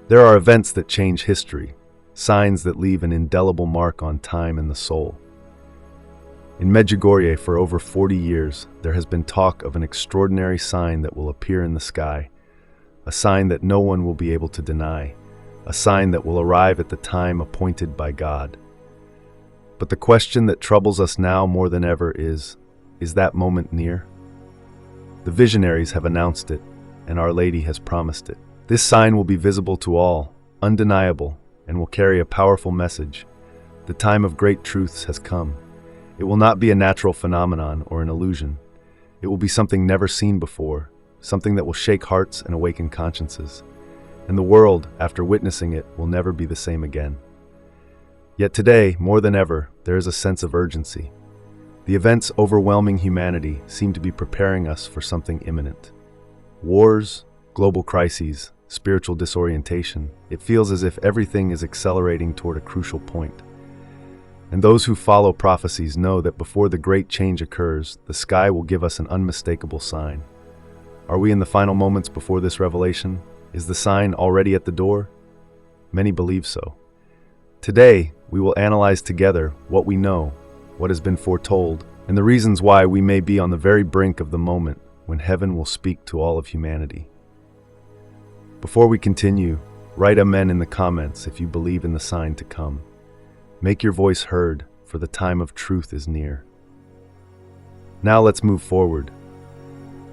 There are events that change history, signs that leave an indelible mark on time and the soul. In Medjugorje, for over 40 years, there has been talk of an extraordinary sign that will appear in the sky, a sign that no one will be able to deny, a sign that will arrive at the time appointed by God. But the question that troubles us now more than ever is that moment near? The visionaries have announced it, and Our Lady has promised it. This sign will be visible to all, undeniable, and will carry a powerful message. The time of great truths has come. It will not be a natural phenomenon or an illusion. It will be something never seen before, something that will shake hearts and awaken consciences. And the world, after witnessing it, will never be the same again. Yet today, more than ever, there is a sense of urgency. The events overwhelming humanity seem to be preparing us for something imminent. Wars, global crises, spiritual disorientation. It feels as if everything is accelerating toward a crucial point. And those who follow prophecies know that before the great change occurs, the sky will give us an unmistakable sign. Are we in the final moments before this revelation? Is the sign already at the door? Many believe so. Today, we will analyze together what we know, what has been foretold, and the reasons why we may be on the very brink of the moment when heaven will speak to all of humanity. Before we continue, write Amen in the comments if you believe in the sign to come. Make your voice heard, for the time of truth is near. Now let's move forward.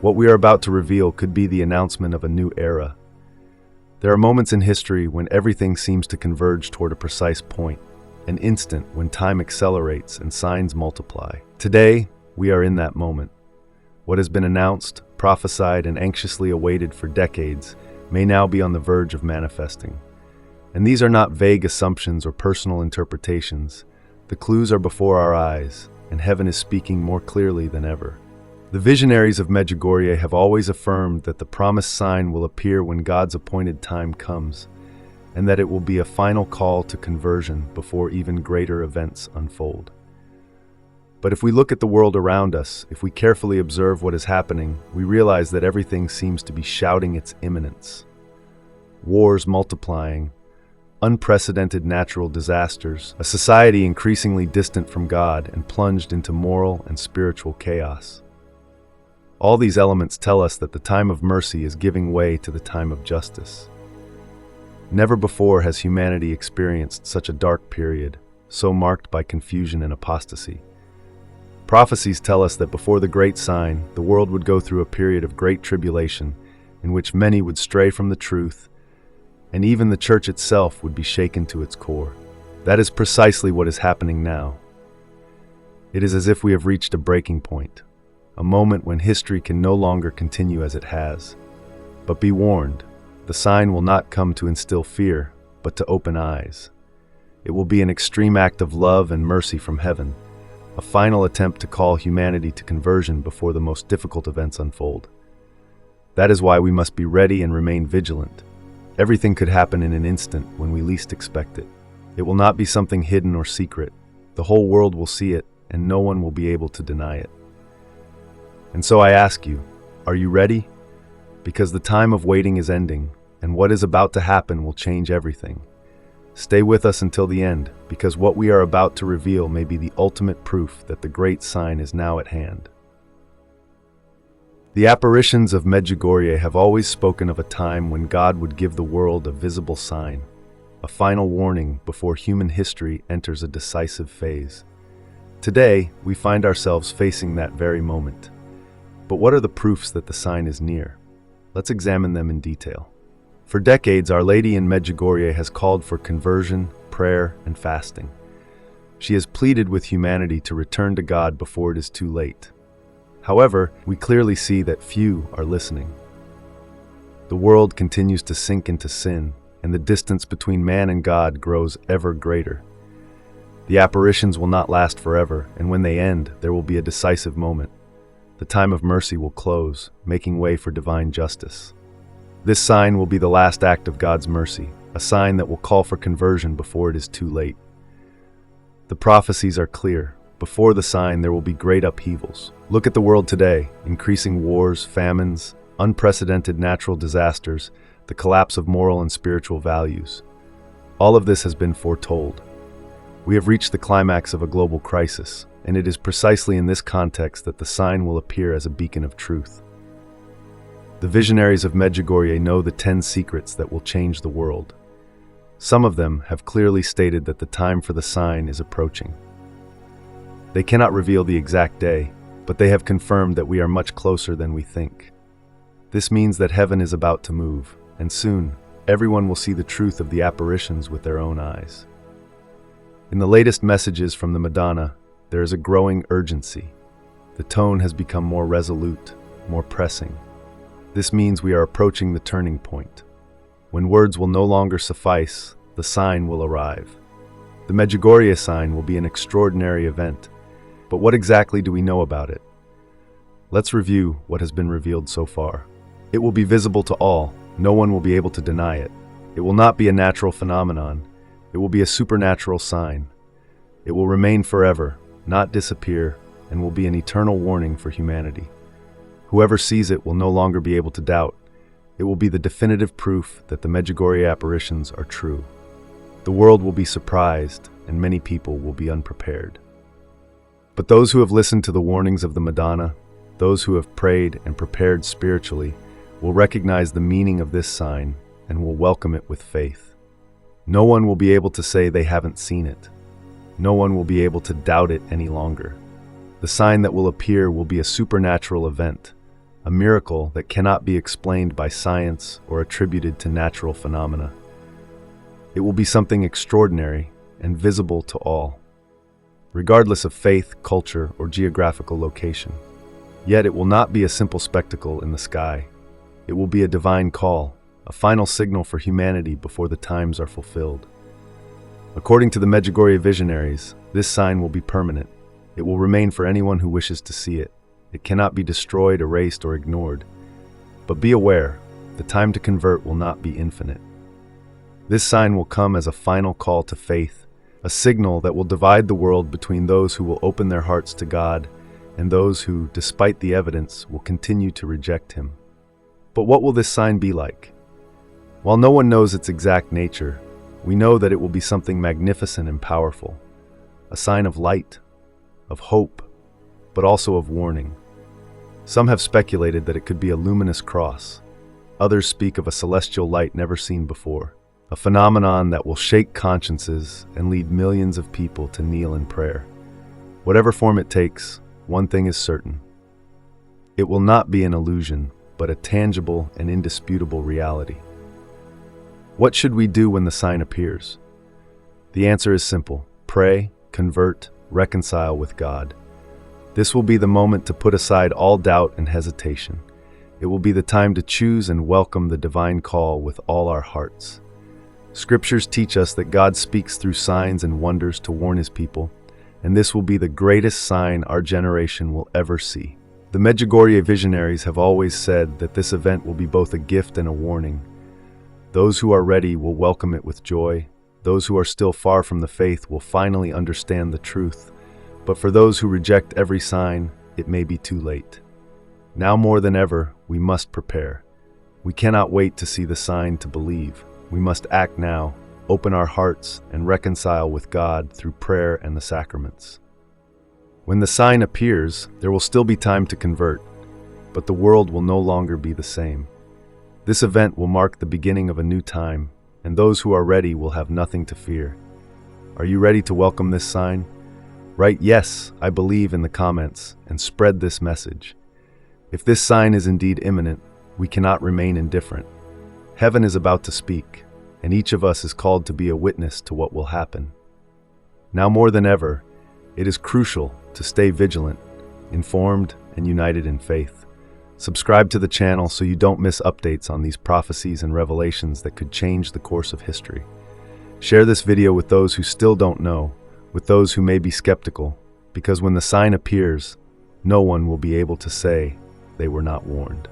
What we are about to reveal could be the announcement of a new era. There are moments in history when everything seems to converge toward a precise point, an instant when time accelerates and signs multiply. Today, we are in that moment. What has been announced, prophesied, and anxiously awaited for decades may now be on the verge of manifesting. And these are not vague assumptions or personal interpretations. The clues are before our eyes, and heaven is speaking more clearly than ever. The visionaries of Medjugorje have always affirmed that the promised sign will appear when God's appointed time comes, and that it will be a final call to conversion before even greater events unfold. But if we look at the world around us, if we carefully observe what is happening, we realize that everything seems to be shouting its imminence. Wars multiplying, unprecedented natural disasters, a society increasingly distant from God and plunged into moral and spiritual chaos. All these elements tell us that the time of mercy is giving way to the time of justice. Never before has humanity experienced such a dark period, so marked by confusion and apostasy. Prophecies tell us that before the great sign, the world would go through a period of great tribulation, in which many would stray from the truth, and even the church itself would be shaken to its core. That is precisely what is happening now. It is as if we have reached a breaking point, a moment when history can no longer continue as it has. But be warned, the sign will not come to instill fear, but to open eyes. It will be an extreme act of love and mercy from heaven, a final attempt to call humanity to conversion before the most difficult events unfold. That is why we must be ready and remain vigilant. Everything could happen in an instant when we least expect it. It will not be something hidden or secret. The whole world will see it, and no one will be able to deny it. And so I ask you, are you ready? Because the time of waiting is ending, and what is about to happen will change everything. Stay with us until the end, because what we are about to reveal may be the ultimate proof that the great sign is now at hand. The apparitions of Medjugorje have always spoken of a time when God would give the world a visible sign, a final warning before human history enters a decisive phase. Today, we find ourselves facing that very moment. But what are the proofs that the sign is near? Let's examine them in detail. For decades, Our Lady in Medjugorje has called for conversion, prayer, and fasting. She has pleaded with humanity to return to God before it is too late. However, we clearly see that few are listening. The world continues to sink into sin, and the distance between man and God grows ever greater. The apparitions will not last forever, and when they end, there will be a decisive moment. The time of mercy will close, making way for divine justice. This sign will be the last act of God's mercy, a sign that will call for conversion before it is too late. The prophecies are clear. Before the sign, there will be great upheavals. Look at the world today, increasing wars, famines, unprecedented natural disasters. the collapse of moral and spiritual values. All of this has been foretold. We have reached the climax of a global crisis, and it is precisely in this context that the sign will appear as a beacon of truth. The visionaries of Medjugorje know the 10 secrets that will change the world. Some of them have clearly stated that the time for the sign is approaching. They cannot reveal the exact day, but they have confirmed that we are much closer than we think. This means that heaven is about to move, and soon, everyone will see the truth of the apparitions with their own eyes. In the latest messages from the Madonna, there is a growing urgency. The tone has become more resolute, more pressing. This means we are approaching the turning point. When words will no longer suffice, the sign will arrive. The Medjugorje sign will be an extraordinary event, but what exactly do we know about it? Let's review what has been revealed so far. It will be visible to all. No one will be able to deny it. It will not be a natural phenomenon. It will be a supernatural sign. It will remain forever, not disappear, and will be an eternal warning for humanity. Whoever sees it will no longer be able to doubt. It will be the definitive proof that the Medjugorje apparitions are true. The world will be surprised, and many people will be unprepared. But those who have listened to the warnings of the Madonna, those who have prayed and prepared spiritually, will recognize the meaning of this sign and will welcome it with faith. No one will be able to say they haven't seen it. No one will be able to doubt it any longer. The sign that will appear will be a supernatural event, a miracle that cannot be explained by science or attributed to natural phenomena. It will be something extraordinary and visible to all, regardless of faith, culture, or geographical location. Yet it will not be a simple spectacle in the sky. It will be a divine call, a final signal for humanity before the times are fulfilled. According to the Medjugorje visionaries, this sign will be permanent. It will remain for anyone who wishes to see it. It cannot be destroyed, erased, or ignored. But be aware, the time to convert will not be infinite. This sign will come as a final call to faith, a signal that will divide the world between those who will open their hearts to God and those who, despite the evidence, will continue to reject Him. But what will this sign be like? While no one knows its exact nature, we know that it will be something magnificent and powerful, a sign of light, of hope, but also of warning. Some have speculated that it could be a luminous cross. Others speak of a celestial light never seen before, a phenomenon that will shake consciences and lead millions of people to kneel in prayer. Whatever form it takes, one thing is certain. It will not be an illusion, but a tangible and indisputable reality. What should we do when the sign appears? The answer is simple: pray, convert, reconcile with God. This will be the moment to put aside all doubt and hesitation. It will be the time to choose and welcome the divine call with all our hearts. Scriptures teach us that God speaks through signs and wonders to warn His people, and this will be the greatest sign our generation will ever see. The Medjugorje visionaries have always said that this event will be both a gift and a warning. Those who are ready will welcome it with joy. Those who are still far from the faith will finally understand the truth. But for those who reject every sign, it may be too late. Now more than ever, we must prepare. We cannot wait to see the sign to believe. We must act now, open our hearts, and reconcile with God through prayer and the sacraments. When the sign appears, there will still be time to convert, but the world will no longer be the same. This event will mark the beginning of a new time, and those who are ready will have nothing to fear. Are you ready to welcome this sign? Write "Yes, I believe" in the comments and spread this message. If this sign is indeed imminent, we cannot remain indifferent. Heaven is about to speak, and each of us is called to be a witness to what will happen. Now more than ever, it is crucial to stay vigilant, informed, and united in faith. Subscribe to the channel so you don't miss updates on these prophecies and revelations that could change the course of history. Share this video with those who still don't know, with those who may be skeptical, because when the sign appears, no one will be able to say they were not warned.